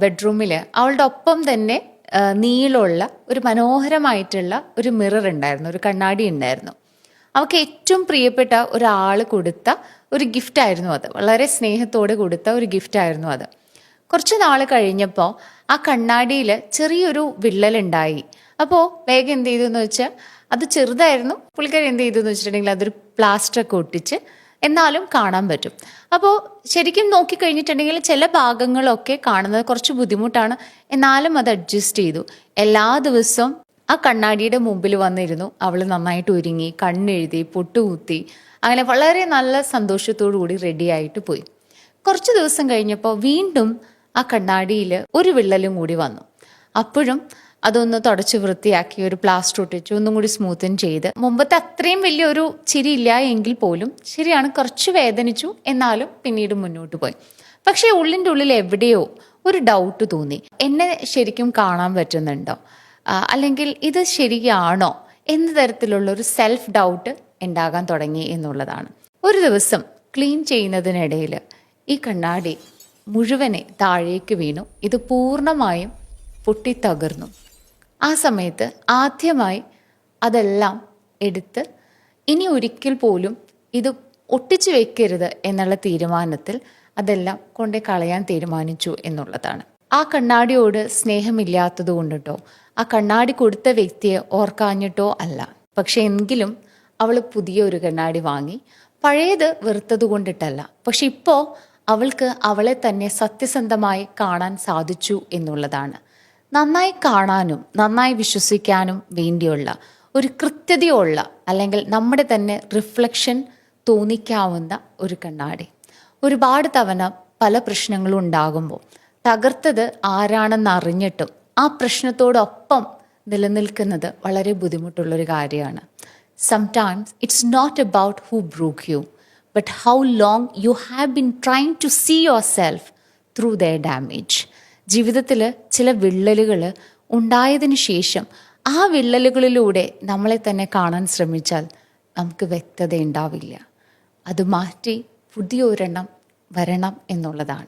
ബെഡ്റൂമിൽ അവളുടെ ഒപ്പം തന്നെ നീളമുള്ള ഒരു മനോഹരമായിട്ടുള്ള ഒരു മിറർ ഉണ്ടായിരുന്നു, ഒരു കണ്ണാടി ഉണ്ടായിരുന്നു. അവൾക്ക് ഏറ്റവും പ്രിയപ്പെട്ട ഒരാൾ കൊടുത്ത ഒരു ഗിഫ്റ്റായിരുന്നു അത്. വളരെ സ്നേഹത്തോടെ കൊടുത്ത ഒരു ഗിഫ്റ്റായിരുന്നു അത്. കുറച്ച് നാൾ കഴിഞ്ഞപ്പോൾ ആ കണ്ണാടിയിൽ ചെറിയൊരു വിള്ളലുണ്ടായി. അപ്പോൾ വേഗം എന്ത് ചെയ്തു എന്ന് വെച്ചാൽ, അത് ചെറുതായിരുന്നു, പുള്ളിക്കാരി എന്ത് ചെയ്തു എന്ന് വെച്ചിട്ടുണ്ടെങ്കിൽ അതൊരു പ്ലാസ്റ്ററൊക്കെ ഒട്ടിച്ച് എന്നാലും കാണാൻ പറ്റും. അപ്പോൾ ശരിക്കും നോക്കിക്കഴിഞ്ഞിട്ടുണ്ടെങ്കിൽ ചില ഭാഗങ്ങളൊക്കെ കാണുന്നത് കുറച്ച് ബുദ്ധിമുട്ടാണ്, എന്നാലും അത് അഡ്ജസ്റ്റ് ചെയ്തു. എല്ലാ ദിവസവും ആ കണ്ണാടിയുടെ മുമ്പിൽ വന്നിരുന്നു. അവൾ നന്നായിട്ട് ഒരുങ്ങി, കണ്ണെഴുതി, പൊട്ടുകുത്തി, അങ്ങനെ വളരെ നല്ല സന്തോഷത്തോടു കൂടി റെഡി ആയിട്ട് പോയി. കുറച്ച് ദിവസം കഴിഞ്ഞപ്പോൾ വീണ്ടും ആ കണ്ണാടിയിൽ ഒരു വിള്ളലും കൂടി വന്നു. അപ്പോഴും അതൊന്ന് തുടച്ച് വൃത്തിയാക്കി ഒരു പ്ലാസ്റ്റർ ഒട്ടിച്ച് ഒന്നും കൂടി സ്മൂത്തൻ ചെയ്ത്, മുമ്പത്തെ അത്രയും വലിയൊരു ചിരി ഇല്ല എങ്കിൽ പോലും ശരിയാണ്, കുറച്ച് വേദനിച്ചു, എന്നാലും പിന്നീട് മുന്നോട്ട് പോയി. പക്ഷേ ഉള്ളിൻ്റെ ഉള്ളിൽ എവിടെയോ ഒരു ഡൗട്ട് തോന്നി. എന്നെ ശരിക്കും കാണാൻ പറ്റുന്നുണ്ടോ, അല്ലെങ്കിൽ ഇത് ശരിയാണോ എന്ന തരത്തിലുള്ള ഒരു സെൽഫ് ഡൗട്ട് ഉണ്ടാകാൻ തുടങ്ങി എന്നുള്ളതാണ്. ഒരു ദിവസം ക്ലീൻ ചെയ്യുന്നതിനിടയിൽ ഈ കണ്ണാടി മുഴുവനെ താഴേക്ക് വീണു. ഇത് പൂർണ്ണമായും പൊട്ടിത്തകർന്നു. ആ സമയത്ത് ആദ്യമായി അതെല്ലാം എടുത്ത് ഇനി ഒരിക്കൽ പോലും ഇത് ഒട്ടിച്ചു വെക്കരുത് എന്നുള്ള തീരുമാനത്തിൽ അതെല്ലാം കൊണ്ടേ കളയാൻ തീരുമാനിച്ചു എന്നുള്ളതാണ്. ആ കണ്ണാടിയോട് സ്നേഹമില്ലാത്തത് കൊണ്ടിട്ടോ, ആ കണ്ണാടി കൊടുത്ത വ്യക്തിയെ ഓർക്കാഞ്ഞിട്ടോ അല്ല. പക്ഷെ എങ്കിലും അവൾ പുതിയൊരു കണ്ണാടി വാങ്ങി. പഴയത് വെറുത്തത് കൊണ്ടിട്ടല്ല, പക്ഷെ ഇപ്പോൾ അവൾക്ക് അവളെ തന്നെ സത്യസന്ധമായി കാണാൻ സാധിച്ചു എന്നുള്ളതാണ്. നന്നായി കാണാനും നന്നായി വിശ്വസിക്കാനും വേണ്ടിയുള്ള ഒരു കൃത്യതയുള്ള, അല്ലെങ്കിൽ നമ്മുടെ തന്നെ റിഫ്ലക്ഷൻ തോന്നിക്കാവുന്ന ഒരു കണ്ണാടി. ഒരുപാട് തവണ പല പ്രശ്നങ്ങളും ഉണ്ടാകുമ്പോൾ തകർത്തത് ആരാണെന്ന് അറിഞ്ഞിട്ടും ആ പ്രശ്നത്തോടൊപ്പം നിലനിൽക്കുന്നത് വളരെ ബുദ്ധിമുട്ടുള്ളൊരു കാര്യമാണ്. Sometimes it's not about who broke you, but how long you have been trying to see yourself through their damage. ജീവിതത്തിൽ ചില വിള്ളലുകൾ ഉണ്ടായതിനു ശേഷം ആ വിള്ളലുകളിലൂടെ നമ്മളെ തന്നെ കാണാൻ ശ്രമിച്ചാൽ നമുക്ക് വ്യക്തത ഉണ്ടാവില്ല. അത് മാറ്റി പുതിയൊരെണ്ണം വരണം എന്നുള്ളതാണ്.